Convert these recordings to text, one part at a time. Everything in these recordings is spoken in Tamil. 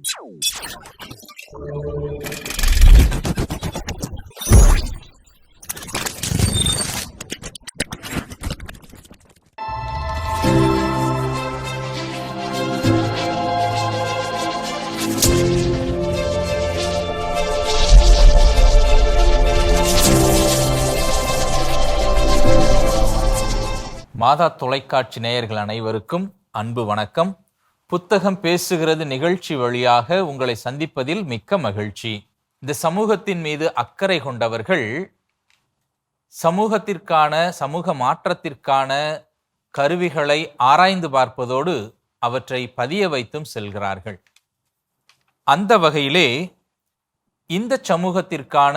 மாதா தொலைக்காட்சி நேயர்கள் அனைவருக்கும் அன்பு வணக்கம். புத்தகம் பேசுகிறது நிகழ்ச்சி வழியாக உங்களை சந்திப்பதில் மிக்க மகிழ்ச்சி. இந்த சமூகத்தின் மீது அக்கறை கொண்டவர்கள் சமூகத்திற்கான சமூக மாற்றத்திற்கான கருவிகளை ஆராய்ந்து பார்ப்பதோடு அவற்றை பதிய வைத்தும் செல்கிறார்கள். அந்த வகையிலே இந்த சமூகத்திற்கான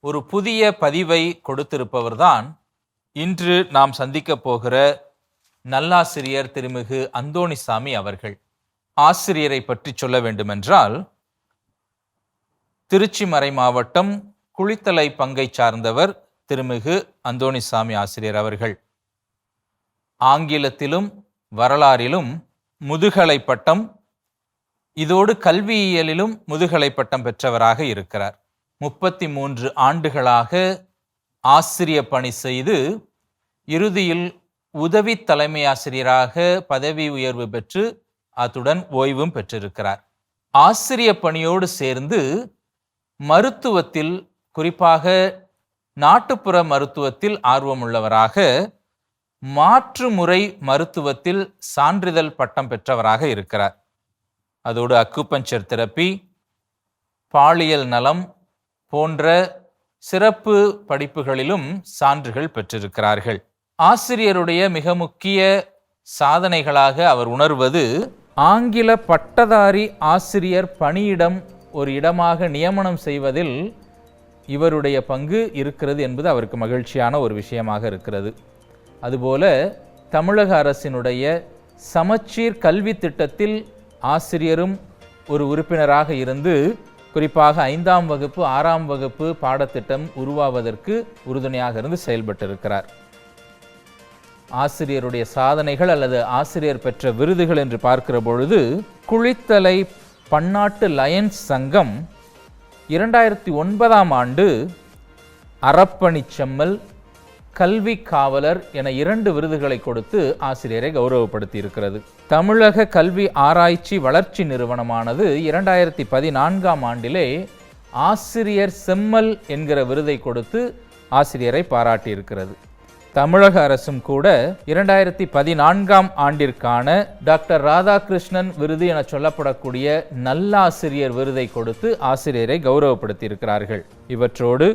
ஒரு புதிய பதிவை கொடுத்திருப்பவர்தான் இன்று நாம் சந்திக்க போகிற நல்லாசிரியர் திருமிகு அந்தோணிசாமி அவர்கள். ஆசிரியரை பற்றி சொல்ல வேண்டுமென்றால், திருச்சி மறை மாவட்டம் குளித்தலை பங்கை சார்ந்தவர் திருமிகு அந்தோணிசாமி ஆசிரியர் அவர்கள். ஆங்கிலத்திலும் வரலாறிலும் முதுகலை பட்டம், இதோடு கல்வியியலிலும் முதுகலை பட்டம் பெற்றவராக இருக்கிறார். 33 ஆண்டுகளாக ஆசிரிய பணி செய்து இறுதியில் உதவி தலைமை ஆசிரியராக பதவி உயர்வு பெற்று அத்துடன் ஓய்வும் பெற்றிருக்கிறார். ஆசிரிய பணியோடு சேர்ந்து மருத்துவத்தில், குறிப்பாக நாட்டுப்புற மருத்துவத்தில் ஆர்வமுள்ளவராக மாற்று முறை மருத்துவத்தில் சான்றிதழ் பட்டம் பெற்றவராக இருக்கிறார். அதோடு அக்குபஞ்சர் தெரப்பி, பாலியல் நலம் போன்ற சிறப்பு படிப்புகளிலும் சான்றுகள் பெற்றிருக்கிறார்கள். ஆசிரியருடைய மிக முக்கிய சாதனைகளாக அவர் உணர்வது, ஆங்கில பட்டதாரி ஆசிரியர் பணியிடம் ஒரு இடமாக நியமனம் செய்வதில் இவருடைய பங்கு இருக்கிறது என்பது அவருக்கு மகிழ்ச்சியான ஒரு விஷயமாக இருக்கிறது. அதுபோல தமிழக அரசினுடைய சமச்சீர் கல்வி திட்டத்தில் ஆசிரியரும் ஒரு உறுப்பினராக இருந்து குறிப்பாக 5ஆம் வகுப்பு 6ஆம் வகுப்பு பாடத்திட்டம் உருவாவதற்கு உறுதுணையாக இருந்து செயல்பட்டிருக்கிறார். ஆசிரியருடைய சாதனைகள் அல்லது ஆசிரியர் பெற்ற விருதுகள் என்று பார்க்கிற பொழுது, குளித்தலை பன்னாட்டு லயன்ஸ் சங்கம் 2009ஆம் ஆண்டு அறப்பணிச் செம்மல், கல்வி காவலர் என 2 விருதுகளை கொடுத்து ஆசிரியரை கௌரவப்படுத்தி இருக்கிறது. தமிழக கல்வி ஆராய்ச்சி வளர்ச்சி நிறுவனமானது 2014ஆம் ஆண்டிலே ஆசிரியர் செம்மல் என்கிற விருதை கொடுத்து ஆசிரியரை பாராட்டியிருக்கிறது. தமிழக அரசும் கூட 2014ஆம் ஆண்டிற்கான டாக்டர் ராதாகிருஷ்ணன் விருது என சொல்லப்படக்கூடிய நல்லாசிரியர் விருதை கொடுத்து ஆசிரியரை கௌரவப்படுத்தி இருக்கிறார்கள். இவற்றோடு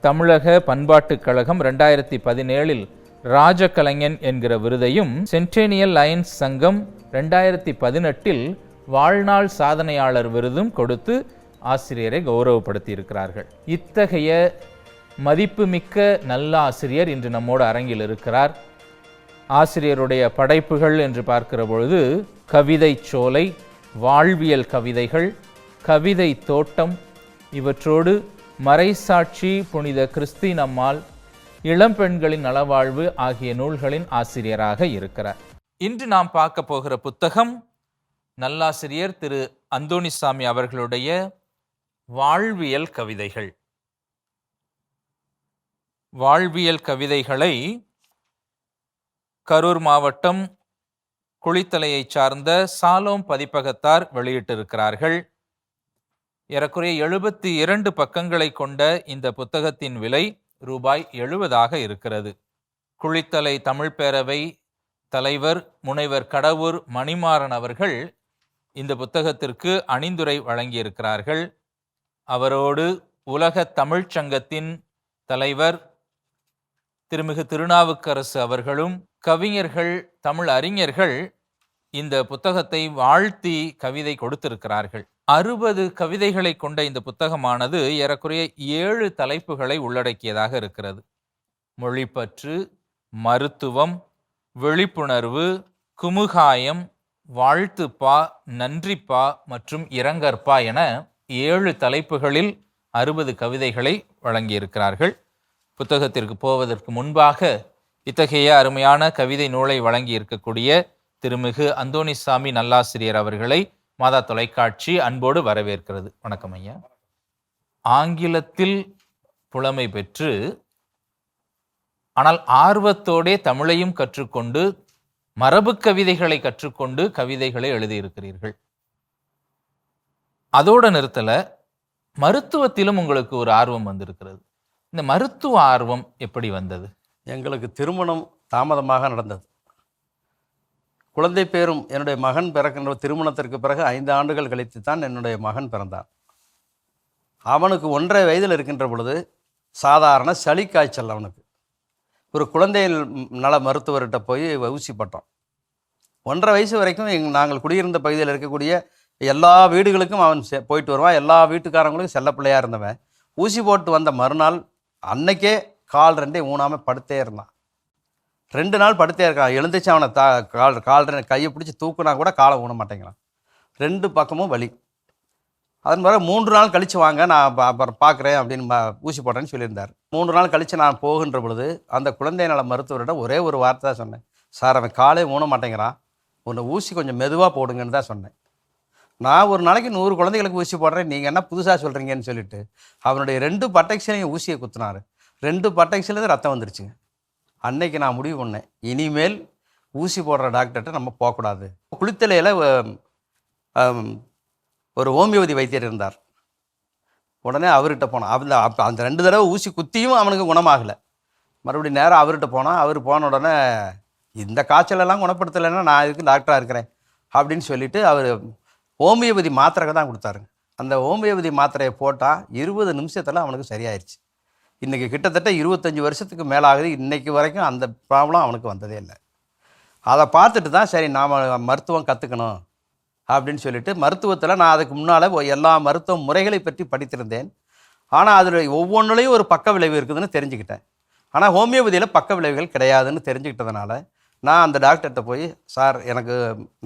தமிழக பண்பாட்டுக் கழகம் 2017இல் ராஜகலைஞன் என்கிற விருதையும், சென்டேனியல் லயன்ஸ் சங்கம் 2018இல் வாழ்நாள் சாதனையாளர் விருதும் கொடுத்து ஆசிரியரை கௌரவப்படுத்தி இருக்கிறார்கள். இத்தகைய மதிப்புமிக்க நல்ல ஆசிரியர் இன்று நம்மோடு அரங்கில் இருக்கிறார். ஆசிரியருடைய படைப்புகள் என்று பார்க்கிற பொழுது, கவிதை சோலை, வாழ்வியல் கவிதைகள், கவிதை தோட்டம், இவற்றோடு மறைசாட்சி, புனித கிறிஸ்தின் அம்மாள், இளம்பெண்களின் நலவாழ்வு ஆகிய நூல்களின் ஆசிரியராக இருக்கிறார். இன்று நாம் பார்க்க போகிற புத்தகம் நல்லாசிரியர் திரு அந்தோணிசாமி அவர்களுடைய வாழ்வியல் கவிதைகள். வாழ்வியல் கவிதைகளை கரூர் மாவட்டம் குளித்தலையை சார்ந்த சாலோம் பதிப்பகத்தார் வெளியிட்டிருக்கிறார்கள். ஏறக்குறைய 72 பக்கங்களை கொண்ட இந்த புத்தகத்தின் விலை ரூபாய் 70 இருக்கிறது. குளித்தலை தமிழ் பேரவை தலைவர் முனைவர் கடவூர் மணிமாறன் அவர்கள் இந்த புத்தகத்திற்கு அணிந்துரை வழங்கியிருக்கிறார்கள். அவரோடு உலக தமிழ்ச் சங்கத்தின் தலைவர் திருமிகு திருநாவுக்கரசு அவர்களும், கவிஞர்கள், தமிழ் அறிஞர்கள் இந்த புத்தகத்தை வாழ்த்தி கவிதை கொடுத்திருக்கிறார்கள். 60 கவிதைகளை கொண்ட இந்த புத்தகமானது ஏறக்குறைய 7 தலைப்புகளை உள்ளடக்கியதாக இருக்கிறது. மொழிப்பற்று, மருத்துவம், விழிப்புணர்வு, குமுகாயம், வாழ்த்துப்பா, நன்றிப்பா மற்றும் இரங்கற்பா என 7 தலைப்புகளில் 60 கவிதைகளை வழங்கியிருக்கிறார்கள். புத்தகத்திற்கு போவதற்கு முன்பாக இத்தகைய அருமையான கவிதை நூலை வழங்கி இருக்கக்கூடிய திருமிகு அந்தோணிசாமி நல்லாசிரியர் அவர்களை மாதா தொலைக்காட்சி அன்போடு வரவேற்கிறது. வணக்கம் ஐயா. ஆங்கிலத்தில் புலமை பெற்று ஆனால் ஆர்வத்தோடே தமிழையும் கற்றுக்கொண்டு மரபு கவிதைகளை கற்றுக்கொண்டு கவிதைகளை எழுதியிருக்கிறீர்கள். அதோட நிறுத்தல, மருத்துவத்திலும் உங்களுக்கு ஒரு ஆர்வம் வந்திருக்கிறது. இந்த மருத்துவ ஆர்வம் எப்படி வந்தது? எங்களுக்கு திருமணம் தாமதமாக நடந்தது. குழந்தை பேரும் என்னுடைய மகன் பிறக்கின்ற திருமணத்திற்கு பிறகு 5 ஆண்டுகள் கழித்து தான் என்னுடைய மகன் பிறந்தான். அவனுக்கு 1.5 வயதில் இருக்கின்ற பொழுது சாதாரண சளி காய்ச்சல். அவனுக்கு ஒரு குழந்தை நல மருத்துவர்கிட்ட போய் ஊசி போட்டோம். 1.5 வயசு வரைக்கும் நாங்கள் குடியிருந்த பகுதியில் இருக்கக்கூடிய எல்லா வீடுகளுக்கும் அவன் போயிட்டு வருவான். எல்லா வீட்டுக்காரங்களுக்கும் செல்ல பிள்ளையாக இருந்தவன் ஊசி போட்டு வந்த மறுநாள் அன்னைக்கே கால் 2 ஊனாமல் படுத்தே இருந்தான். 2 நாள் படுத்தே இருக்கான். எழுந்திரிச்சு அவனை கால் கையை பிடிச்சி தூக்குனா கூட காலை ஊன மாட்டேங்கிறான். 2 பக்கமும் வலி. அதன் பிறகு 3 நாள் கழித்து வாங்க, நான் அப்புறம் பார்க்குறேன் அப்படின்னு ஊசி போட்டேன்னு சொல்லியிருந்தார். 3 நாள் கழித்து நான் போகின்ற பொழுது அந்த குழந்தை நல மருத்துவரிடம் ஒரே ஒரு வார்த்தை தான் சொன்னேன். சார், அவன் காலே ஊன மாட்டேங்கிறான், உன்னை ஊசி கொஞ்சம் மெதுவாக போடுங்கன்னு தான் சொன்னேன். நான் ஒரு நாளைக்கு 100 குழந்தைகளுக்கு ஊசி போடுறேன், நீங்கள் என்ன புதுசாக சொல்கிறீங்கன்னு சொல்லிட்டு அவனுடைய 2 பட்டைக்ஸ்லையும் ஊசியை குத்துனார். 2 பட்டைக்ஸ்லேருந்து ரத்தம் வந்துருச்சுங்க. அன்னைக்கு நான் முடிவு பண்ணேன், இனிமேல் ஊசி போடுற டாக்டர்கிட்ட நம்ம போகக்கூடாது. குளித்தலையில் ஒரு ஹோமியோபதி வைத்தியர் இருந்தார். உடனே அவர்கிட்ட போனான். அந்த 2 தடவை ஊசி குத்தியும் அவனுக்கு குணமாகலை. மறுபடியும் நேரம் அவர்கிட்ட போனான். அவர் போன உடனே, இந்த காய்ச்சலெல்லாம் குணப்படுத்தலைன்னா நான் இதுக்கு டாக்டராக இருக்கிறேன் அப்படின்னு சொல்லிட்டு அவர் ஹோமியோபதி மாத்திரை தான் கொடுத்தாருங்க. அந்த ஹோமியோபதி மாத்திரையை போட்டால் 20 நிமிஷத்தில் அவனுக்கு சரியாயிருச்சு. இன்றைக்கி கிட்டத்தட்ட 25 வருஷத்துக்கு மேலாகுது. இன்றைக்கு வரைக்கும் அந்த ப்ராப்ளம் அவனுக்கு வந்ததே இல்லை. அதை பார்த்துட்டு தான் சரி நாம் மருத்துவம் கற்றுக்கணும் அப்படின்னு சொல்லிட்டு மருத்துவத்தில் நான் அதுக்கு முன்னால் எல்லா மருத்துவ முறைகளை பற்றி படித்திருந்தேன். ஆனால் அதில் ஒவ்வொன்றுலையும் ஒரு பக்க விளைவு இருக்குதுன்னு தெரிஞ்சுக்கிட்டேன். ஆனால் ஹோமியோபதியில் பக்க விளைவுகள் கிடையாதுன்னு தெரிஞ்சுக்கிட்டதுனால நான் அந்த டாக்டர்கிட்ட போய், சார்,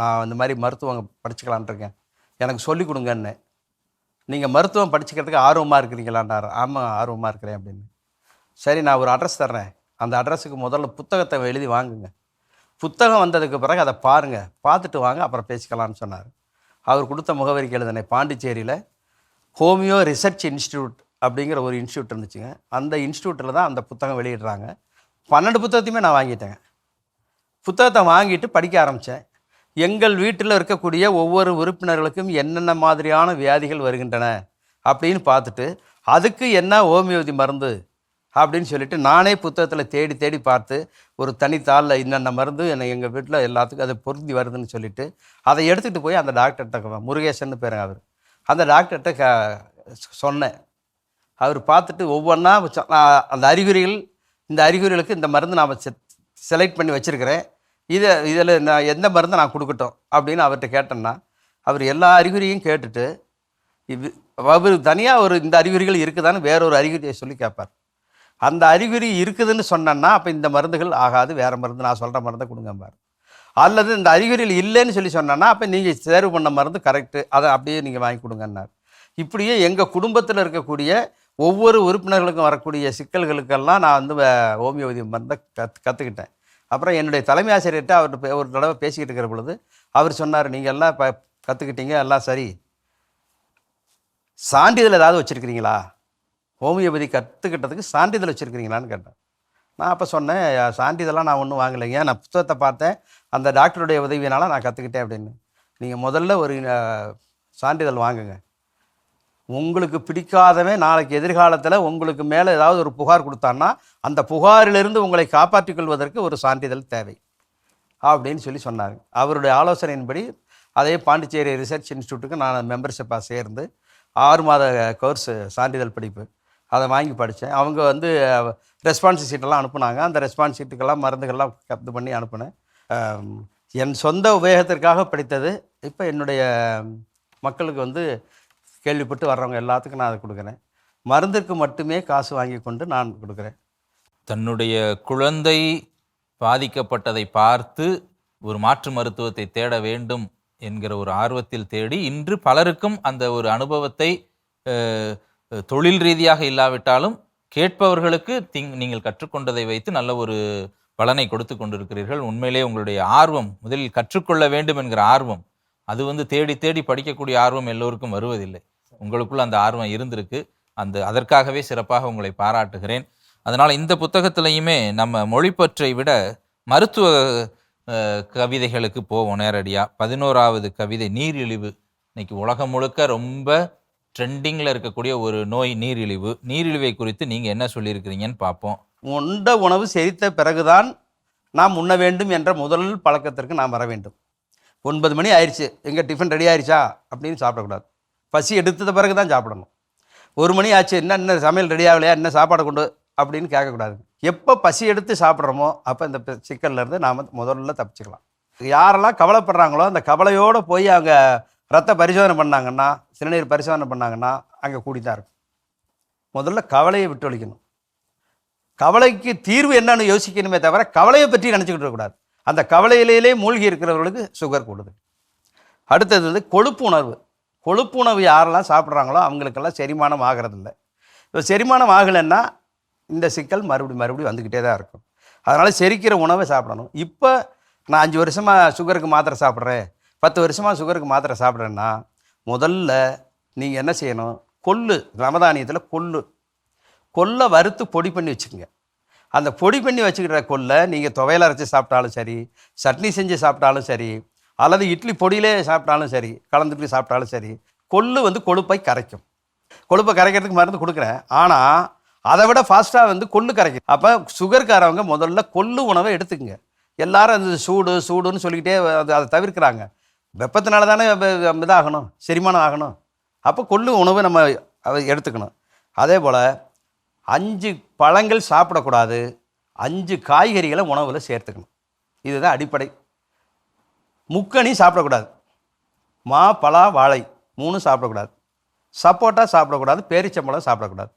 நான் இந்த மாதிரி மருத்துவம் படிச்சுக்கலான் இருக்கேன், எனக்கு சொல்லிக் கொடுங்கன்னு. நீங்கள் மருத்துவம் படிச்சுக்கிறதுக்கு ஆர்வமாக இருக்கிறீங்களான்னார். ஆமாம், ஆர்வமாக இருக்கிறேன் அப்படின்னு. சரி, நான் ஒரு அட்ரஸ் தர்றேன், அந்த அட்ரஸுக்கு முதல்ல புத்தகத்தை எழுதி வாங்குங்க, புத்தகம் வந்ததுக்கு பிறகு அதை பாருங்கள், பார்த்துட்டு வாங்க, அப்புறம் பேசிக்கலான்னு சொன்னார். அவர் கொடுத்த முகவரிக்கு எழுதினேன். பாண்டிச்சேரியில் ஹோமியோ ரிசர்ச் இன்ஸ்டியூட் அப்படிங்கிற ஒரு இன்ஸ்டியூட் இருந்துச்சுங்க. அந்த இன்ஸ்டியூட்டில் தான் அந்த புத்தகம் வெளியிடுறாங்க. 12 புத்தகத்தையுமே நான் வாங்கிட்டேங்க. புத்தகத்தை வாங்கிட்டு படிக்க ஆரம்பித்தேன். எங்கள் வீட்டில் இருக்கக்கூடிய ஒவ்வொரு உறுப்பினர்களுக்கும் என்னென்ன மாதிரியான வியாதிகள் வருகின்றன அப்படின்னு பார்த்துட்டு அதுக்கு என்ன ஹோமியோபதி மருந்து அப்படின்னு சொல்லிட்டு நானே புத்தகத்தில் தேடி தேடி பார்த்து ஒரு தனித்தாளில் என்னென்ன மருந்து எங்கள் வீட்டில் எல்லாத்துக்கும் அது பொருந்தி வருதுன்னு சொல்லிவிட்டு அதை எடுத்துகிட்டு போய் அந்த டாக்டர்கிட்ட, முருகேசன்னு பேருங்க அவர், அந்த டாக்டர்கிட்ட சொன்னேன். அவர் பார்த்துட்டு ஒவ்வொன்றா அந்த அறிகுறிகள், இந்த அறிகுறிகளுக்கு இந்த மருந்து நான் செலக்ட் பண்ணி வச்சுருக்கிறேன், இதில் நான் எந்த மருந்தை நான் கொடுக்கட்டும் அப்படின்னு அவர்கிட்ட கேட்டேன்னா அவர் எல்லா அறிகுறியும் கேட்டுட்டு அவர் தனியாக இந்த அறிகுறிகள் இருக்குதான்னு வேறொரு அறிகுறியை சொல்லி கேட்பார். அந்த அறிகுறி இருக்குதுன்னு சொன்னேன்னா அப்போ இந்த மருந்துகள் ஆகாது, வேறு மருந்து நான் சொல்கிற மருந்தை கொடுங்கம்பார். அல்லது இந்த அறிகுறிகள் இல்லைன்னு சொல்லி சொன்னேன்னா அப்போ நீங்கள் தேர்வு பண்ண மருந்து கரெக்டு, அதை அப்படியே நீங்கள் வாங்கி கொடுங்கன்னார். இப்படியே எங்கள் குடும்பத்தில் இருக்கக்கூடிய ஒவ்வொரு உறுப்பினர்களுக்கும் வரக்கூடிய சிக்கல்களுக்கெல்லாம் நான் ஹோமியோபதி மருந்தை கற்றுக்கிட்டேன். அப்புறம் என்னுடைய தலைமை ஆசிரியர்கிட்ட அவர்கிட்ட ஒரு தடவை பேசிக்கிட்டு இருக்கிற பொழுது அவர் சொன்னார், நீங்கள் எல்லாம் இப்போ கற்றுக்கிட்டீங்க, எல்லாம் சரி, சான்றிதழ் ஏதாவது வச்சுருக்கிறீங்களா, ஹோமியோபதி கற்றுக்கிட்டதுக்கு சான்றிதழ் வச்சுருக்கிறீங்களான்னு கேட்டேன். நான் அப்போ சொன்னேன், சான்றிதழெலாம் நான் ஒன்றும் வாங்கலைங்க, நான் புத்தகத்தை பார்த்தேன், அந்த டாக்டருடைய உதவியினால் நான் கற்றுக்கிட்டேன் அப்படின்னு. நீங்கள் முதல்ல ஒரு சான்றிதழ் வாங்குங்க, உங்களுக்கு பிடிக்காதவன் நாளைக்கு எதிர்காலத்தில் உங்களுக்கு மேலே ஏதாவது ஒரு புகார் கொடுத்தான்னா அந்த புகாரிலிருந்து உங்களை காப்பாற்றிக் கொள்வதற்கு ஒரு சான்றிதழ் தேவை அப்படின்னு சொல்லி சொன்னாங்க. அவருடைய ஆலோசனையின்படி அதே பாண்டிச்சேரி ரிசர்ச் இன்ஸ்டியூட்டுக்கு நான் மெம்பர்ஷிப்பாக சேர்ந்து 6 மாத கோர்ஸு சான்றிதழ் படிப்பு அதை வாங்கி படித்தேன். அவங்க ரெஸ்பான்ஸ் சீட்டெல்லாம் அனுப்புனாங்க. அந்த ரெஸ்பான்ஸ் சீட்டுக்கெல்லாம் மருந்துகள்லாம் இது பண்ணி அனுப்புனேன். என் சொந்த உபயோகத்திற்காக படித்தது இப்போ என்னுடைய மக்களுக்கு கேள்விப்பட்டு வர்றவங்க எல்லாத்துக்கும் நான் அதை கொடுக்குறேன். மருந்துக்கு மட்டுமே காசு வாங்கி கொண்டு நான் கொடுக்குறேன். தன்னுடைய குழந்தை பாதிக்கப்பட்டதை பார்த்து ஒரு மாற்று மருத்துவத்தை தேட வேண்டும் என்கிற ஒரு ஆர்வத்தில் தேடி இன்று பலருக்கும் அந்த ஒரு அனுபவத்தை தொழில் ரீதியாக இல்லாவிட்டாலும் கேட்பவர்களுக்கு நீங்கள் கற்றுக்கொண்டதை வைத்து நல்ல ஒரு பலனை கொடுத்து கொண்டிருக்கிறீர்கள். உண்மையிலே உங்களுடைய ஆர்வம், முதலில் கற்றுக்கொள்ள வேண்டும் என்கிற ஆர்வம் அது வந்து தேடி தேடி படிக்கக்கூடிய ஆர்வம் எல்லோருக்கும் வருவதில்லை. உங்களுக்குள்ள அந்த ஆர்வம் இருந்திருக்கு. அதற்காகவே சிறப்பாக உங்களை பாராட்டுகிறேன். அதனால இந்த புத்தகத்திலையுமே நம்ம மொழிப்பற்றை விட மருத்துவ கவிதைகளுக்கு போவோம் நேரடியா. 11வது கவிதை நீரிழிவு. இன்னைக்கு உலகம் முழுக்க ரொம்ப ட்ரெண்டிங்கில் இருக்கக்கூடிய ஒரு நோய் நீரிழிவு. நீரிழிவை குறித்து நீங்கள் என்ன சொல்லியிருக்கிறீங்கன்னு பார்ப்போம். உண்ட உணவு செரித்த பிறகுதான் நாம் உண்ண வேண்டும் என்ற முதல் பழக்கத்திற்கு நாம் வர வேண்டும். 9 மணி ஆயிடுச்சு, எங்கள் டிஃபன் ரெடி ஆயிடுச்சா அப்படின்னு சாப்பிடக்கூடாது. பசி எடுத்தது பிறகு தான் சாப்பிடணும். 1 மணி ஆச்சு, என்ன சமையல் ரெடி ஆகலையா, என்ன சாப்பாடு கொண்டு அப்படின்னு கேட்கக்கூடாது. எப்போ பசி எடுத்து சாப்பிட்றோமோ அப்போ இந்த சிக்கல்லேருந்து நாம் முதல்ல தப்பிச்சுக்கலாம். யாரெல்லாம் கவலைப்படுறாங்களோ அந்த கவலையோடு போய் அவங்க ரத்த பரிசோதனை பண்ணாங்கன்னா, சிறுநீர் பரிசோதனை பண்ணாங்கன்னா அங்கே கூடி தான் இருக்கும். முதல்ல கவலையை விட்டு ஒழிக்கணும். கவலைக்கு தீர்வு என்னன்னு யோசிக்கணுமே தவிர கவலையை பற்றி நினச்சிக்கிட்டு இருக்கக்கூடாது. அந்த கவலையிலே மூழ்கி இருக்கிறவர்களுக்கு சுகர் கூடுது. அடுத்தது வந்து கொழுப்பு உணர்வு. கொழுப்பு உணவு யாரெல்லாம் சாப்பிட்றாங்களோ அவங்களுக்கெல்லாம் செரிமானம் ஆகிறதில்ல. இப்போ செரிமானம் ஆகலைன்னா இந்த சிக்கல் மறுபடியும் வந்துக்கிட்டே தான் இருக்கும். அதனால் செரிக்கிற உணவை சாப்பிடணும். இப்போ நான் 5 வருஷமாக சுகருக்கு மாத்திரை சாப்பிட்றேன், 10 வருஷமாக சுகருக்கு மாத்திரை சாப்பிட்றேன்னா முதல்ல நீங்கள் என்ன செய்யணும், கொள்ளு, ரமதானியத்தில் கொல்லை வறுத்து பொடி பண்ணி வச்சுக்கோங்க. அந்த பொடி பண்ணி வச்சுக்கிற கொல்லை நீங்கள் துவையல் அரைச்சி சாப்பிட்டாலும் சரி, சட்னி செஞ்சு சாப்பிட்டாலும் சரி, அல்லது இட்லி பொடியிலே சாப்பிட்டாலும் சரி, கலந்துட்டு சாப்பிட்டாலும் சரி, கொள்ளு வந்து கொழுப்பை கரைக்கும். கொழுப்பை கரைக்கிறதுக்கு மருந்து கொடுக்குறேன், ஆனால் அதை விட ஃபாஸ்ட்டாக வந்து கொள்ளு கரைக்கும். அப்போ சுகர்காரவங்க முதல்ல கொள்ளு உணவை எடுத்துக்கங்க. எல்லாரும் அந்த சூடுன்னு சொல்லிக்கிட்டே அதை தவிர்க்கிறாங்க. வெப்பத்தினால தானே இதாகணும், செரிமானம் ஆகணும். அப்போ கொள்ளு உணவை நம்ம எடுத்துக்கணும். அதே போல் 5 பழங்கள் சாப்பிடக்கூடாது, 5 காய்கறிகளை உணவில் சேர்த்துக்கணும். இதுதான் அடிப்படை. முக்கணி சாப்பிடக்கூடாது, மா, பலா, வாழை 3 சாப்பிடக்கூடாது, சப்போட்டா சாப்பிடக்கூடாது, பேரிச்சம்பழம் சாப்பிடக்கூடாது.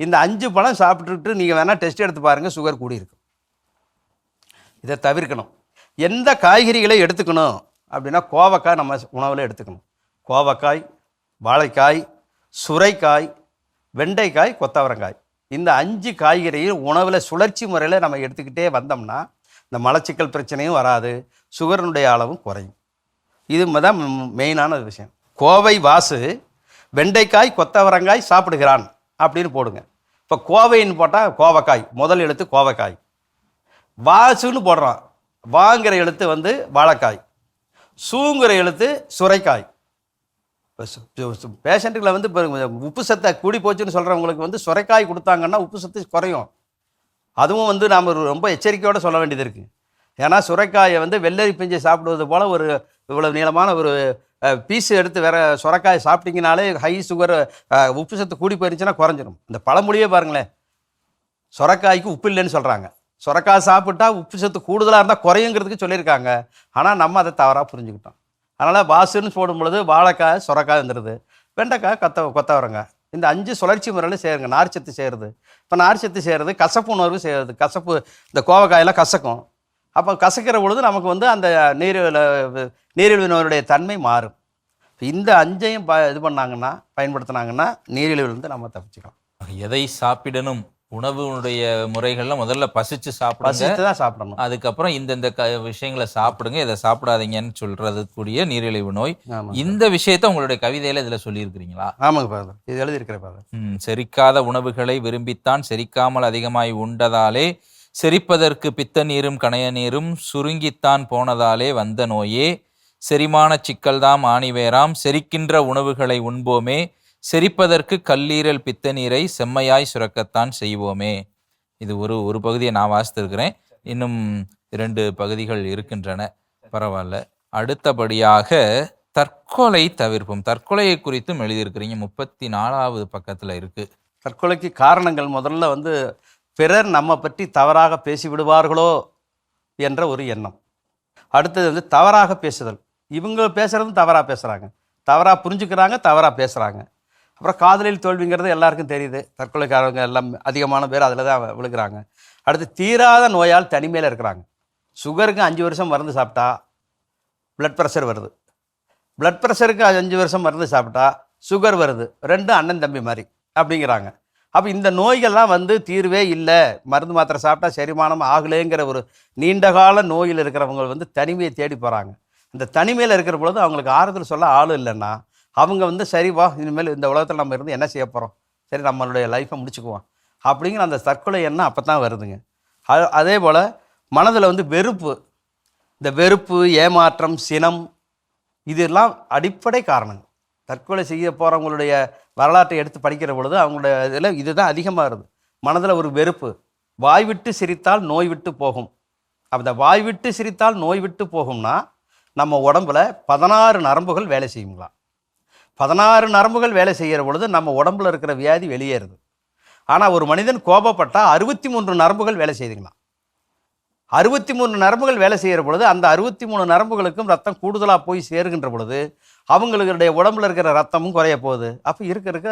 இந்த 5 பழம் சாப்பிட்டுட்டு நீங்கள் வேணால் டெஸ்ட் எடுத்து பாருங்கள், சுகர் கூடி இருக்கும். இதை தவிர்க்கணும். எந்த காய்கறிகளை எடுத்துக்கணும் அப்படின்னா கோவக்காய் நம்ம உணவில் எடுத்துக்கணும். கோவக்காய், வாழைக்காய், சுரைக்காய், வெண்டைக்காய், கொத்தவரங்காய், இந்த 5 காய்கறியும் உணவில் சுழற்சி முறையில் நம்ம எடுத்துக்கிட்டே வந்தோம்னா இந்த மலச்சிக்கல் பிரச்சனையும் வராது, சுகரினுடைய அளவும் குறையும். இது தான் மெயினான விஷயம். கோவை வாசு வெண்டைக்காய் கொத்தவரங்காய் சாப்பிடுகிறான் அப்படின்னு போடுங்க. இப்போ கோவைன்னு போட்டால் கோவக்காய், முதல் எழுத்து கோவக்காய். வாசுன்னு போடுறான், வாங்கிற எழுத்து வந்து வாழைக்காய், சூங்கிற எழுத்து சுரைக்காய். பேஷண்ட்டுகளை வந்து இப்போ உப்பு சத்தை கூடி போச்சுன்னு சொல்கிறவங்களுக்கு வந்து சுரைக்காய் கொடுத்தாங்கன்னா உப்பு சத்து குறையும். அதுவும் வந்து நாம் ரொம்ப எச்சரிக்கையோடு சொல்ல வேண்டியது இருக்குது. ஏன்னா சுரைக்காயை வந்து வெள்ளரி பிஞ்சை சாப்பிடுவது போல் ஒரு இவ்வளோ நீளமான ஒரு பீஸு எடுத்து வேறு சுரைக்காயை சாப்பிட்டிங்கனாலே ஹை சுகர், உப்பு சத்து கூடி போயிருந்துச்சுன்னா குறைஞ்சிடும். இந்த பழமொழியே பாருங்களேன், சுரைக்காய்க்கு உப்பு இல்லைன்னு சொல்கிறாங்க. சுரைக்காய் சாப்பிட்டா உப்பு சத்து கூடுதலாக இருந்தால் குறையுங்கிறதுக்கு சொல்லியிருக்காங்க. ஆனால் நம்ம அதை தவறாக புரிஞ்சுக்கிட்டோம். அதனால் வாசுன்னு போடும் பொழுது வாழைக்காய், சுரைக்காய் வந்துடுது, வெண்டைக்காய், கொத்தவரங்காய், இந்த 5 சுழற்சி முறையில் சேருங்க. நார்ச்சத்து சேருது. இப்போ நார்ச்சத்து சேருது, கசப்பு உணர்வு சேருது. கசப்பு, இந்த கோவக்காயெல்லாம் கசக்கும். அப்போ கசக்கிற பொழுது நமக்கு வந்து அந்த நீரிழிவு நோயுடைய தன்மை மாறும். இந்த 5ஐயும் இது பண்ணாங்கன்னா, பயன்படுத்தினாங்கன்னா நீரிழிவுலேருந்து நம்ம தப்பிச்சுக்கலாம். எதை சாப்பிடணும், உணவுடைய முறைகள்ல முதல்ல பசிச்சு தான் சாப்பிடணும். அதுக்கப்புறம் இந்தந்த விஷயங்களை சாப்பிடுங்க, இதை சாப்பிடாதீங்கன்னு சொல்றது கூடிய நீரிழிவு நோய். இந்த விஷயத்த உங்களுடைய கவிதையில இதுல சொல்லியிருக்கிறீங்களா? ஆமாங்க ஃபாதர், இது எழுதியிருக்கிறேன் ஃபாதர். செரிக்காத உணவுகளை விரும்பித்தான் செரிக்காமல் அதிகமாய் உண்டதாலே, செரிப்பதற்கு பித்த நீரும் கணைய நீரும் சுருங்கித்தான் போனதாலே வந்த நோயே, செரிமான சிக்கல்தாம் ஆணிவேராம், செரிக்கின்ற உணவுகளை உண்போமே, செரிப்பதற்கு கல்லீரல் பித்த நீரை செம்மையாய் சுரக்கத்தான் செய்வோமே. இது ஒரு பகுதியை நான் வாசித்திருக்கிறேன். இன்னும் 2 பகுதிகள் இருக்கின்றன. பரவாயில்ல. அடுத்தபடியாக தற்கொலை தவிர்ப்போம். தற்கொலையை குறித்தும் எழுதியிருக்கிறீங்க. 34வது பக்கத்தில் இருக்கு. தற்கொலைக்கு காரணங்கள் முதல்ல வந்து பிறர் நம்ம பற்றி தவறாக பேசிவிடுவார்களோ என்ற ஒரு எண்ணம். அடுத்தது வந்து தவறாக பேசுதல். இவங்க பேசுகிறதும் தவறாக பேசுகிறாங்க, தவறாக புரிஞ்சுக்கிறாங்க, தவறாக பேசுகிறாங்க. அப்புறம் காதலில் தோல்விங்கிறது எல்லாருக்கும் தெரியுது. தற்கொலைக்காரங்க எல்லாம் அதிகமான பேர் அதில் தான் விழுகிறாங்க. அடுத்து தீராத நோயால் தனிமையில் இருக்கிறாங்க. சுகருக்கு 5 வருஷம் மருந்து சாப்பிட்டா பிளட் ப்ரெஷர் வருது, பிளட் ப்ரெஷருக்கு 5 வருஷம் மருந்து சாப்பிட்டா சுகர் வருது. 2 அண்ணன் தம்பி மாதிரி அப்படிங்கிறாங்க. அப்போ இந்த நோய்கள்லாம் வந்து தீர்வே இல்லை, மருந்து மாத்திரை சாப்பிட்டா செரிமானம் ஆகலைங்கிற ஒரு நீண்டகால நோயில் இருக்கிறவங்க வந்து தனிமையை தேடி போகிறாங்க. இந்த தனிமையில் இருக்கிற பொழுது அவங்களுக்கு ஆறுதல் சொல்ல ஆள் இல்லைன்னா அவங்க வந்து சரி வா இனிமேல் இந்த உலகத்தில் நம்ம இருந்து என்ன செய்ய போகிறோம், சரி நம்மளுடைய லைஃப்பை முடிச்சுக்குவோம் அப்படிங்கிற அந்த தற்கொலை எண்ணம் அப்போ தான் வருதுங்க. அதே போல் மனதில் வந்து வெறுப்பு, இந்த வெறுப்பு, ஏமாற்றம், சினம், இதெல்லாம் அடிப்படை காரணங்கள். தற்கொலை செய்ய போகிறவங்களுடைய வரலாற்றை எடுத்து படிக்கிற பொழுது அவங்களுடைய இதில் இதுதான் அதிகமாக வருது. மனதில் ஒரு வெறுப்பு. வாய் விட்டு சிரித்தால் நோய் விட்டு போகும். அந்த வாய் விட்டு சிரித்தால் நோய் விட்டு போகும்னா நம்ம உடம்புல 16 நரம்புகள் வேலை செய்யுங்களாம். 16 நரம்புகள் வேலை செய்கிற பொழுது நம்ம உடம்புல இருக்கிற வியாதி வெளியேறுது. ஆனால் ஒரு மனிதன் கோபப்பட்டால் 63 நரம்புகள் வேலை செய்துங்களாம். 63 நரம்புகள் வேலை செய்கிற பொழுது அந்த 63 நரம்புகளுக்கும் ரத்தம் கூடுதலாக போய் சேருகின்ற பொழுது அவங்களுடைய உடம்புல இருக்கிற ரத்தமும் குறைய போகுது. அப்போ இருக்க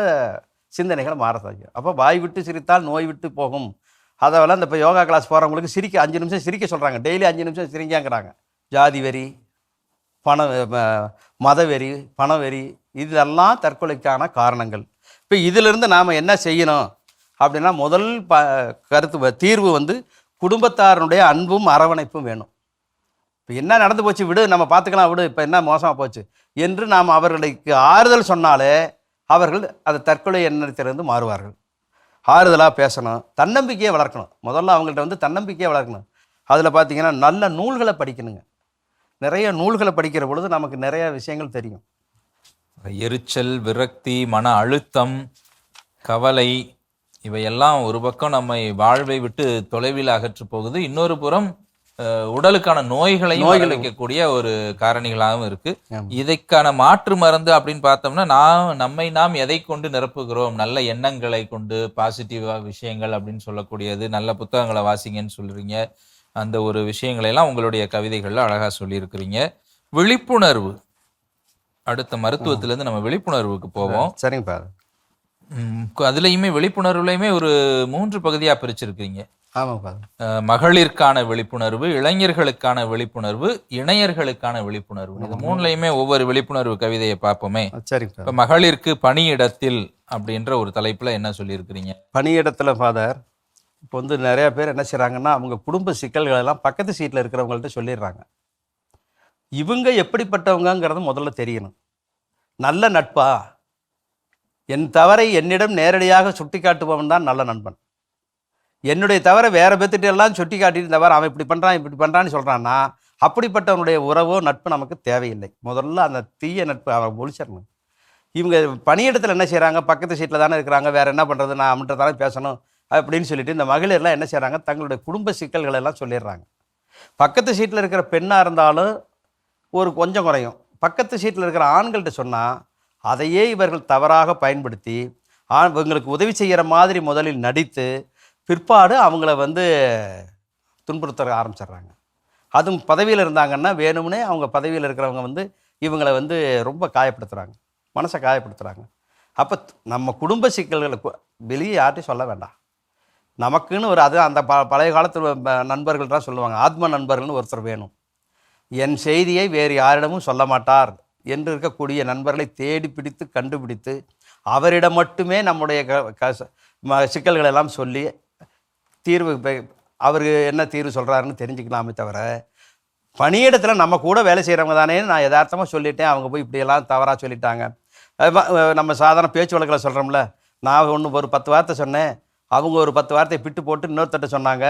சிந்தனைகள் மாறத்தாங்க. அப்போ வாய் விட்டு சிரித்தால் நோய் விட்டு போகும். அதெல்லாம் இந்த இப்போ யோகா கிளாஸ் போகிறவங்களுக்கு சிரிக்க 5 நிமிஷம் சிரிக்க சொல்கிறாங்க. டெய்லி 5 நிமிஷம் சிரிங்கிறாங்க. ஜாதி வெறி, மதவெறி, பணவெறி, இதெல்லாம் தற்கொலைக்கான காரணங்கள். இப்போ இதிலிருந்து நாம் என்ன செய்யணும் அப்படின்னா, முதல் தீர்வு வந்து குடும்பத்தாரனுடைய அன்பும் அரவணைப்பும் வேணும். இப்போ என்ன நடந்து போச்சு விடு, நம்ம பார்த்துக்கலாம் விடு, இப்போ என்ன மோசமாக போச்சு என்று நாம் அவர்களுக்கு ஆறுதல் சொன்னாலே அவர்கள் அந்த தற்கொலை எண்ணத்திலிருந்து மாறுவார்கள். ஆறுதலாக பேசணும், தன்னம்பிக்கையை வளர்க்கணும். முதல்ல அவங்கள்ட்ட வந்து தன்னம்பிக்கையை வளர்க்கணும். அதில் பார்த்தீங்கன்னா நல்ல நூல்களை படிக்கணுங்க. நிறைய நூல்களை படிக்கிற பொழுது நமக்கு நிறைய விஷயங்கள் தெரியும். எரிச்சல், விரக்தி, மன அழுத்தம், கவலை, இவையெல்லாம் ஒரு பக்கம் நம்மை வாழ்வை விட்டு தொலைவில் அகற்று போகுது. இன்னொரு புறம் உடலுக்கான நோய்களையும் விளைவிக்கக்கூடிய ஒரு காரணிகளாகவும் இருக்கு. இதற்கான மாற்று மருந்து அப்படின்னு பார்த்தோம்னா, நம்மை நாம் எதை கொண்டு நிரப்புகிறோம்? நல்ல எண்ணங்களை கொண்டு, பாசிட்டிவா விஷயங்கள் அப்படின்னு சொல்லக்கூடியது, நல்ல புத்தகங்களை வாசிங்கன்னு சொல்றீங்க. அந்த ஒரு விஷயங்களை எல்லாம் உங்களுடைய கவிதைகள்ல அழகா சொல்லியிருக்கிறீங்க. விழிப்புணர்வு, அடுத்த மருத்துவத்திலேருந்து நம்ம விழிப்புணர்வுக்கு போவோம். சரிங்கப்பா. அதுலயுமே விழிப்புணர்வுலையுமே ஒரு 3 பகுதியா பிரிச்சிருக்கீங்க. ஆமாப்பா. மகளிருக்கான விழிப்புணர்வு, இளைஞர்களுக்கான விழிப்புணர்வு, இணையர்களுக்கான விழிப்புணர்வு. இது 3லயுமே ஒவ்வொரு விழிப்புணர்வு கவிதையை பார்ப்போமே. சரிங்க. இப்ப மகளிருக்கு பணியிடத்தில் அப்படின்ற ஒரு தலைப்புல என்ன சொல்லியிருக்கிறீங்க? பணியிடத்துல ஃபாதர், இப்போ வந்து நிறைய பேர் என்ன செய்றாங்கன்னா, அவங்க குடும்ப சிக்கல்கள் எல்லாம் பக்கத்து சீட்டில் இருக்கிறவங்கள்ட்ட சொல்லிடுறாங்க. இவங்க எப்படிப்பட்டவங்கிறது முதல்ல தெரியணும். நல்ல நட்பா, என் தவறை என்னிடம் நேரடியாக சுட்டி காட்டுபவன் தான் நல்ல நண்பன். என்னுடைய தவிர வேற பேர்த்திட்ட எல்லாம் சுட்டி காட்டிட்டு தவிர அவன் இப்படி பண்ணுறான்னு சொல்கிறான்னா, அப்படிப்பட்டவனுடைய உறவோ நட்பு நமக்கு தேவையில்லை. முதல்ல அந்த தீய நட்பு அவன் ஒழிச்சிடணும். இவங்க பணியிடத்தில் என்ன செய்கிறாங்க, பக்கத்து சீட்டில் தானே இருக்கிறாங்க, வேற என்ன பண்ணுறது, நான் அவன்கிட்ட தானே பேசணும் அப்படின்னு சொல்லிட்டு இந்த மகளிர்லாம் என்ன செய்கிறாங்க, தங்களுடைய குடும்ப சிக்கல்கள் எல்லாம் சொல்லிடுறாங்க. பக்கத்து சீட்டில் இருக்கிற பெண்ணாக இருந்தாலும் ஒரு கொஞ்சம் குறையும். பக்கத்து சீட்டில் இருக்கிற ஆண்கள்கிட்ட சொன்னால் அதையே இவர்கள் தவறாக பயன்படுத்தி இவங்களுக்கு உதவி செய்கிற மாதிரி முதலில் நடித்து பிற்பாடு அவங்கள வந்து துன்புறுத்த ஆரம்பிச்சிடுறாங்க. அதுவும் பதவியில் இருந்தாங்கன்னா வேணும்னே அவங்க பதவியில் இருக்கிறவங்க வந்து இவங்களை வந்து ரொம்ப காயப்படுத்துகிறாங்க, மனசை காயப்படுத்துகிறாங்க. அப்போ நம்ம குடும்ப சிக்கல்களை வெளியே யார்ட்டையும் சொல்ல வேண்டாம். நமக்குன்னு ஒரு அது அந்த பழைய காலத்து நண்பர்கள் தான் சொல்லுவாங்க, ஆத்ம நண்பர்கள்னு ஒருத்தர் வேணும். என் செய்தியை வேறு யாரிடமும் சொல்ல மாட்டார் என்று இருக்கக்கூடிய நண்பர்களை தேடி பிடித்து கண்டுபிடித்து அவரிடம் மட்டுமே நம்முடைய சிக்கல்கள் எல்லாம் சொல்லி தீர்வு அவர் என்ன தீர்வு சொல்கிறாருன்னு தெரிஞ்சுக்கலாமே தவிர, பணியிடத்தில் நம்ம கூட வேலை செய்கிறவங்க தானே நான் யதார்த்தமாக சொல்லிட்டேன், அவங்க போய் இப்படியெல்லாம் தவறாக சொல்லிட்டாங்க. நம்ம சாதாரண பேச்சு வழக்கில் சொல்கிறோம்ல, நான் ஒரு 10 வார்த்தை சொன்னேன், அவங்க ஒரு 10 வார்த்தையை பிட்டு போட்டு இன்னொருத்தட்ட சொன்னாங்க,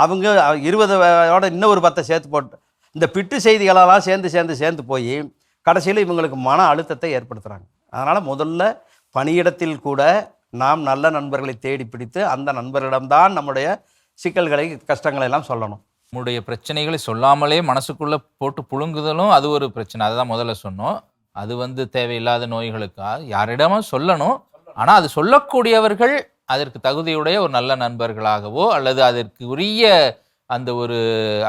அவங்க 20ஓட இன்னொரு 10 சேர்த்து போட்டு, இந்த பிட்டு செய்திகளெல்லாம் சேர்ந்து போய் கடைசியில் இவங்களுக்கு மன அழுத்தத்தை ஏற்படுத்துகிறாங்க. அதனால் முதல்ல பணியிடத்தில் கூட நாம் நல்ல நண்பர்களை தேடி பிடித்து அந்த நண்பர்களிடம்தான் நம்முடைய சிக்கல்களை, கஷ்டங்களை எல்லாம் சொல்லணும். நம்முடைய பிரச்சனைகளை சொல்லாமலே மனசுக்குள்ள போட்டு புழுங்குதலும் அது ஒரு பிரச்சனை. அதுதான் முதல்ல சொன்னோம். அது வந்து தேவையில்லாத நோய்களுக்கா யாரிடமும் சொல்லணும். ஆனால் அது சொல்லக்கூடியவர்கள் அதற்கு தகுதியுடைய ஒரு நல்ல நண்பர்களாகவோ அல்லது அதற்கு உரிய அந்த ஒரு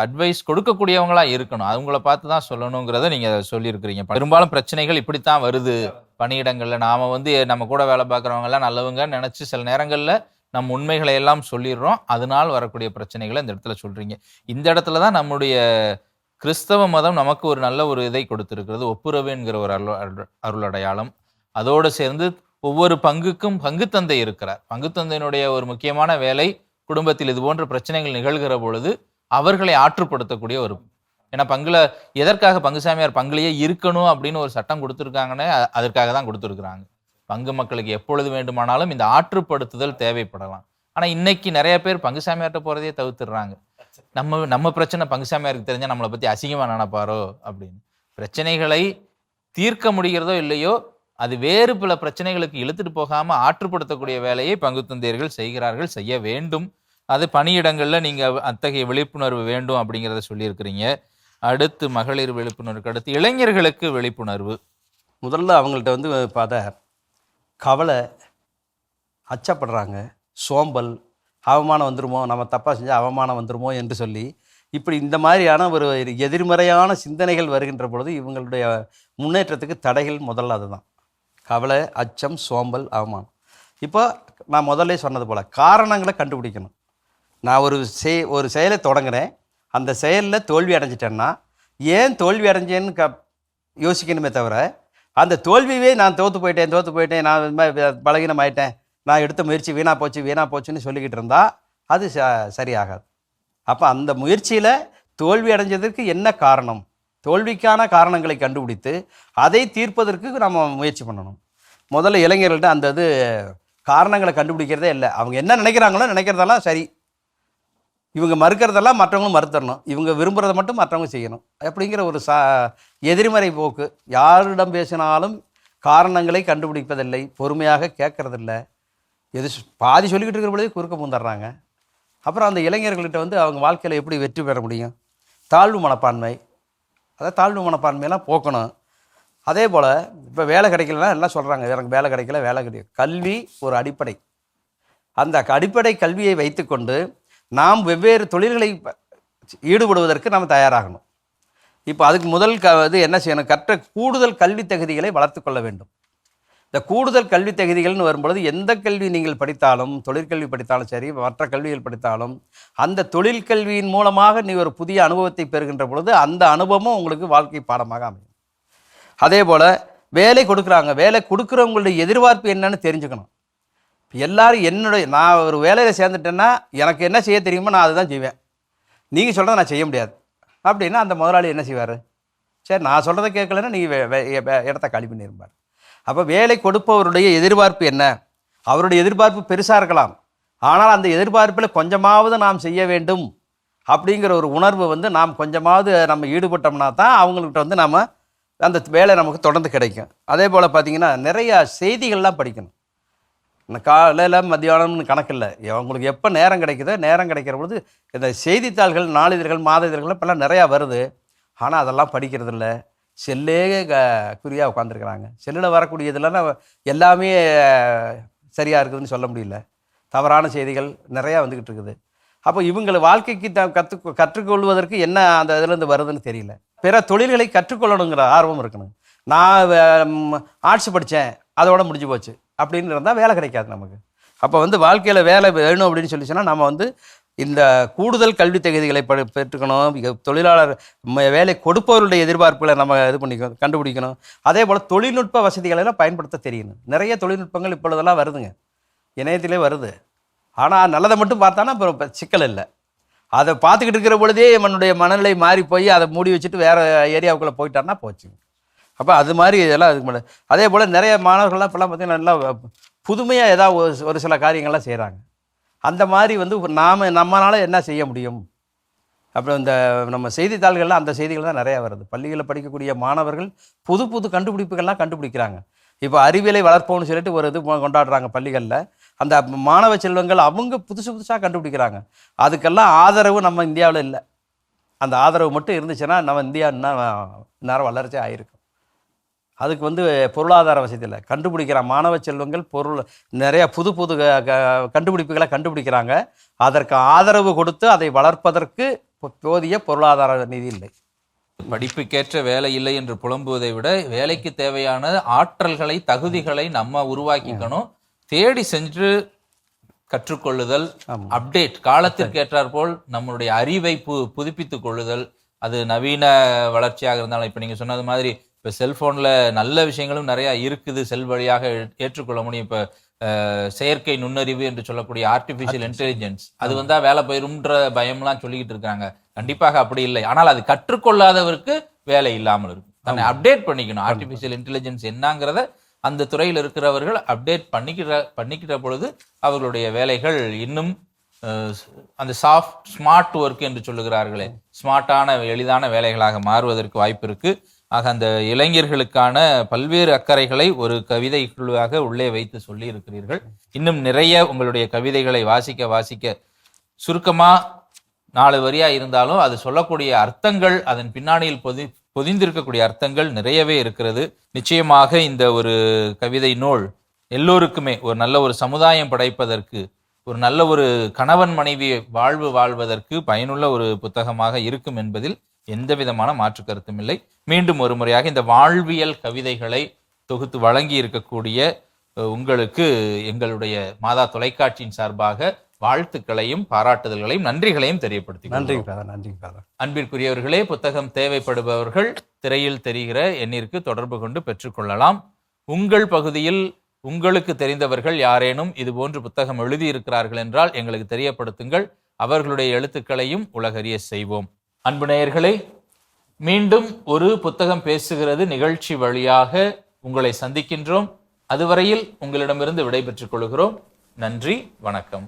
அட்வைஸ் கொடுக்கக்கூடியவங்களா இருக்கணும். அவங்கள பார்த்து தான் சொல்லணுங்கிறத நீங்க சொல்லியிருக்கிறீங்க. பெரும்பாலும் பிரச்சனைகள் இப்படித்தான் வருது பணியிடங்கள்ல. நாம வந்து நம்ம கூட வேலை பார்க்குறவங்க எல்லாம் நல்லவங்க நினைச்சு சில நேரங்கள்ல நம்ம உண்மைகளை எல்லாம் சொல்லிடுறோம். அதனால் வரக்கூடிய பிரச்சனைகளை இந்த இடத்துல சொல்றீங்க. இந்த இடத்துல தான் நம்முடைய கிறிஸ்தவ மதம் நமக்கு ஒரு நல்ல ஒரு இதை கொடுத்திருக்கிறது, ஒப்புரவு என்கிற ஒரு அருளடையாளம். அதோடு சேர்ந்து ஒவ்வொரு பங்குக்கும் பங்குத்தந்தை இருக்கிறார். பங்குத்தந்தையினுடைய ஒரு முக்கியமான வேலை குடும்பத்தில் இது போன்ற பிரச்சனைகள் நிகழ்கிற பொழுது அவர்களை ஆற்றுப்படுத்தக்கூடிய ஒரு ஏன்னா எதற்காக பங்குசாமியார் பங்குலயே இருக்கணும் அப்படின்னு ஒரு சட்டம் கொடுத்துருக்காங்கன்னு அதற்காக தான் கொடுத்துருக்குறாங்க. பங்கு மக்களுக்கு எப்பொழுது வேண்டுமானாலும் இந்த ஆற்றுப்படுத்துதல் தேவைப்படலாம். ஆனா இன்னைக்கு நிறைய பேர் பங்குசாமியார்ட்ட போறதையே தவிர்த்துடுறாங்க. நம்ம பிரச்சனை பங்குசாமியாருக்கு தெரிஞ்சா நம்மளை பத்தி அசிங்கமா நினைப்பாரோ அப்படின்னு. பிரச்சனைகளை தீர்க்க முடிகிறதோ இல்லையோ, அது வேறு பல பிரச்சனைகளுக்கு இழுத்துட்டு போகாம ஆற்றுப்படுத்தக்கூடிய வேலையை பங்கு தந்தையர்கள் செய்கிறார்கள், செய்ய வேண்டும். அது பணியிடங்கள்ல நீங்க அத்தகைய விழிப்புணர்வு வேண்டும் அப்படிங்கிறத சொல்லியிருக்கிறீங்க. அடுத்து மகளிர் விழிப்புணர்வுக்கு அடுத்து இளைஞர்களுக்கு விழிப்புணர்வு. முதல்ல அவங்கள்ட்ட வந்து பார்த்தா கவலை, அச்சப்படுறாங்க, சோம்பல், அவமானம் வந்துருமோ, நம்ம தப்பாக செஞ்சால் அவமானம் வந்துருமோ என்று சொல்லி இப்படி இந்த மாதிரியான ஒரு எதிர்மறையான சிந்தனைகள் வருகின்ற பொழுது இவங்களுடைய முன்னேற்றத்துக்கு தடைகள் முதல்ல அதுதான். கவலை, அச்சம், சோம்பல், அவமானம். இப்போ நான் முதல்ல சொன்னது போல் காரணங்களை கண்டுபிடிக்கணும். நான் ஒரு செயலை தொடங்குறேன், அந்த செயலில் தோல்வி அடைஞ்சிட்டேன்னா ஏன் தோல்வி அடைஞ்சேன்னு யோசிக்கணுமே தவிர, அந்த தோல்வியே நான் தோற்று போயிட்டேன், நான் இது மாதிரி பலகீனம் ஆயிட்டேன், நான் எடுத்த முயற்சி வீணாக போச்சுன்னு சொல்லிக்கிட்டு இருந்தால் அது சரியாகாது. அப்போ அந்த முயற்சியில் தோல்வி அடைஞ்சதற்கு என்ன காரணம், தோல்விக்கான காரணங்களை கண்டுபிடித்து அதை தீர்ப்பதற்கு நம்ம முயற்சி பண்ணணும். முதல்ல இளைஞர்கள்ட்ட அந்த காரணங்களை கண்டுபிடிக்கிறதே இல்லை. அவங்க என்ன நினைக்கிறதெல்லாம் சரி, இவங்க மறுக்கிறதெல்லாம் மற்றவங்களும் மறுத்தரணும், இவங்க விரும்புகிறத மட்டும் மற்றவங்க செய்யணும் அப்படிங்கிற ஒரு எதிர்மறை போக்கு. யாரிடம் பேசினாலும் காரணங்களை கண்டுபிடிப்பதில்லை, பொறுமையாக கேட்கறதில்ல, பாதி சொல்லிக்கிட்டு இருக்கிற பொழுதே குறுக்க பூந்துடுறாங்க. அப்புறம் அந்த இளைஞர்கள்ட்ட அவங்க வாழ்க்கையில் எப்படி வெற்றி பெற முடியும்? தாழ்வு மனப்பான்மை, தாழ்வு மனப்பான்மையெல்லாம் போக்கணும். அதே போல் இப்போ வேலை கிடைக்கலன்னா எல்லாம் சொல்கிறாங்க, எனக்கு வேலை கிடைக்கல. கல்வி ஒரு அடிப்படை. அந்த அடிப்படை கல்வியை வைத்துக்கொண்டு நாம் வெவ்வேறு தொழில்களை ஈடுபடுவதற்கு நாம் தயாராகணும். இப்போ அதுக்கு முதல் என்ன செய்யணும்? கூடுதல் கல்வி தகுதிகளை வளர்த்து கொள்ள வேண்டும். இந்த கூடுதல் கல்வி தகுதிகள்னு வரும்பொழுது எந்த கல்வி நீங்கள் படித்தாலும், தொழிற்கல்வி படித்தாலும் சரி, மற்ற கல்விகள் படித்தாலும், அந்த தொழிற்கல்வியின் மூலமாக நீ ஒரு புதிய அனுபவத்தை பெறுகின்ற பொழுது அந்த அனுபவமும் உங்களுக்கு வாழ்க்கை பாடமாக அமையும். அதே போல் வேலை கொடுக்குறாங்க, வேலை கொடுக்குறவங்களுடைய எதிர்பார்ப்பு என்னன்னு தெரிஞ்சுக்கணும். எல்லாரும் நான் ஒரு வேலையில் சேர்ந்துட்டேன்னா எனக்கு என்ன செய்ய தெரியுமோ நான் அதுதான் செய்வேன், நீங்கள் சொல்கிறத நான் செய்ய முடியாது அப்படின்னா அந்த முதலாளி என்ன செய்வார்? சரி, நான் சொல்கிறத கேட்கலன்னா நீங்கள் இடத்த காலி பண்ணிருப்பார். அப்போ வேலை கொடுப்பவருடைய எதிர்பார்ப்பு என்ன? அவருடைய எதிர்பார்ப்பு பெருசாக இருக்கலாம், ஆனால் அந்த எதிர்பார்ப்பில் கொஞ்சமாவது நாம் செய்ய வேண்டும் அப்படிங்கிற ஒரு உணர்வு நாம் கொஞ்சமாவது நம்ம ஈடுபட்டோம்னா தான் அவங்கள்ட்ட நம்ம அந்த வேலை நமக்கு தொடர்ந்து கிடைக்கும். அதே போல் பார்த்திங்கன்னா நிறையா செய்திகள்லாம் படிக்கணும். காலையில் மத்தியானம்னு கணக்கில்லை, அவங்களுக்கு எப்போ நேரம் கிடைக்குதோ நேரம் கிடைக்கிற பொழுது இந்த செய்தித்தாள்கள், நாளிதழ்கள், மாத இதழ்கள் இப்போல்லாம் நிறையா வருது. ஆனால் அதெல்லாம் படிக்கிறது இல்லை, செல்லே குறியாக உட்காந்துருக்குறாங்க. செல்லில் வரக்கூடியதுலன்னா எல்லாமே சரியாக இருக்குதுன்னு சொல்ல முடியல, தவறான செய்திகள் நிறையா வந்துக்கிட்டு இருக்குது. அப்போ இவங்களை வாழ்க்கைக்கு கற்றுக்கொள்வதற்கு என்ன அந்த இதுலேருந்து வருதுன்னு தெரியல. பிற தொழில்களை கற்றுக்கொள்ளணுங்கிற ஆர்வம் இருக்கணும். நான் ஆர்ட்ஸ் படித்தேன், அதோட முடிஞ்சு போச்சு அப்படின்னு இருந்தால் வேலை கிடைக்காது நமக்கு. அப்போ வாழ்க்கையில் வேலை வேணும் அப்படின்னு சொல்லிச்சுன்னா நம்ம இந்த கூடுதல் கல்வி தகுதிகளை பெற்றுக்கணும். தொழிலாளர் வேலை கொடுப்பவர்களுடைய எதிர்பார்ப்புகளை நம்ம கண்டுபிடிக்கணும். அதே போல் தொழில்நுட்ப வசதிகளெல்லாம் பயன்படுத்த தெரியணும். நிறைய தொழில்நுட்பங்கள் இப்பொழுதெல்லாம் வருதுங்க, இணையத்திலே வருது. ஆனால் நல்லதை மட்டும் பார்த்தானா அப்புறம் சிக்கல் இல்லை. அதை பார்த்துக்கிட்டு இருக்கிற பொழுதே நம்மளுடைய மனநிலை மாறி போய் அதை மூடி வச்சுட்டு வேறு ஏரியாவுக்குள்ளே போயிட்டான்னா போச்சுங்க. அப்போ அது மாதிரி இதெல்லாம் அதுக்கு மேலே. அதே போல் நிறைய மாணவர்கள்லாம் இப்போல்லாம் பார்த்திங்கன்னா நல்லா புதுமையாக ஏதாவது ஒரு சில காரியங்கள்லாம் செய்கிறாங்க. அந்த மாதிரி நம்மளால் என்ன செய்ய முடியும்? அப்புறம் இந்த நம்ம செய்தித்தாள்கள்லாம் அந்த செய்திகள் தான் நிறையா வருது. பள்ளிகளில் படிக்கக்கூடிய மாணவர்கள் புது புது கண்டுபிடிப்புகள்லாம் கண்டுபிடிக்கிறாங்க. இப்போ அறிவியலை வளர்ப்போம்னு சொல்லிட்டு ஒரு கொண்டாடுறாங்க பள்ளிகளில். அந்த மாணவ செல்வங்கள் அவங்க புதுசாக கண்டுபிடிக்கிறாங்க. அதுக்கெல்லாம் ஆதரவு நம்ம இந்தியாவில் இல்லை. அந்த ஆதரவு மட்டும் இருந்துச்சுன்னா நம்ம இந்தியா நேரம் வளர்ச்சி ஆகிருக்கும். அதுக்கு பொருளாதார வசதி இல்லை. கண்டுபிடிக்கிற மாணவ செல்வங்கள் நிறைய புது புது கண்டுபிடிப்புகளை கண்டுபிடிக்கிறாங்க. அதற்கு ஆதரவு கொடுத்து அதை வளர்ப்பதற்கு போதிய பொருளாதார நிதி இல்லை. படிப்புக்கேற்ற வேலை இல்லை என்று புலம்புவதை விட வேலைக்கு தேவையான ஆற்றல்களை, தகுதிகளை நம்ம உருவாக்கிக்கணும். தேடி சென்று கற்றுக்கொள்ளுதல், அப்டேட், காலத்திற்கு ஏற்றாற் போல் நம்மளுடைய அறிவை புதுப்பித்துக் கொள்ளுதல். அது நவீன வளர்ச்சியாக இருந்தாலும், இப்போ நீங்கள் சொன்னது மாதிரி இப்போ செல்ஃபோனில் நல்ல விஷயங்களும் நிறையா இருக்குது, செல் வழியாக ஏற்றுக்கொள்ள முடியும். இப்போ செயற்கை நுண்ணறிவு என்று சொல்லக்கூடிய ஆர்டிஃபிஷியல் இன்டெலிஜென்ஸ், அது வேலை போயிரும்ன்ற பயம்லாம் சொல்லிக்கிட்டு இருக்காங்க. கண்டிப்பாக அப்படி இல்லை. ஆனால் அது கற்றுக்கொள்ளாதவருக்கு வேலை இல்லாமல் இருக்கும். தன்னை அப்டேட் பண்ணிக்கணும். ஆர்டிபிஷியல் இன்டெலிஜென்ஸ் என்னங்கிறத அந்த துறையில் இருக்கிறவர்கள் அப்டேட் பண்ணிக்கிற பொழுது அவர்களுடைய வேலைகள் இன்னும் அந்த ஸ்மார்ட் ஒர்க் என்று சொல்லுகிறார்களே, ஸ்மார்ட்டான எளிதான வேலைகளாக மாறுவதற்கு வாய்ப்பு இருக்கு. ஆக அந்த இளைஞர்களுக்கான பல்வேறு அக்கறைகளை ஒரு கவிதை குழுவாக உள்ளே வைத்து சொல்லி இருக்கிறீர்கள். இன்னும் நிறைய உங்களுடைய கவிதைகளை வாசிக்க சுருக்கமா 4 வரியா இருந்தாலும் அது சொல்லக்கூடிய அர்த்தங்கள், அதன் பின்னணியில் பொதிந்திருக்கக்கூடிய அர்த்தங்கள் நிறையவே இருக்கிறது. நிச்சயமாக இந்த ஒரு கவிதை நூல் எல்லோருக்குமே ஒரு நல்ல ஒரு சமுதாயம் படைப்பதற்கு, ஒரு நல்ல ஒரு கணவன் மனைவி வாழ்வதற்கு பயனுள்ள ஒரு புத்தகமாக இருக்கும் என்பதில் எந்த விதமான மாற்று கருத்தும் இல்லை. மீண்டும் ஒரு முறையாக இந்த வாழ்வியல் கவிதைகளை தொகுத்து வழங்கி இருக்கக்கூடிய உங்களுக்கு எங்களுடைய மாதா தொலைக்காட்சியின் சார்பாக வாழ்த்துக்களையும் பாராட்டுதல்களையும் நன்றிகளையும் தெரியப்படுத்தி நன்றி. அன்பிற்குரியவர்களே, புத்தகம் தேவைப்படுபவர்கள் திரையில் தெரிகிற எண்ணிற்கு தொடர்பு கொண்டு பெற்றுக்கொள்ளலாம். உங்கள் பகுதியில் உங்களுக்கு தெரிந்தவர்கள் யாரேனும் இதுபோன்று புத்தகம் எழுதியிருக்கிறார்கள் என்றால் எங்களுக்கு தெரியப்படுத்துங்கள். அவர்களுடைய எழுத்துக்களையும் உலகறிய செய்வோம். அன்பு நேயர்களே, மீண்டும் ஒரு புத்தகம் பேசுகிறது நிகழ்ச்சி வழியாக உங்களை சந்திக்கின்றோம். அதுவரையில் உங்களிடமிருந்து விடைபெற்றுக் கொள்கிறோம். நன்றி, வணக்கம்.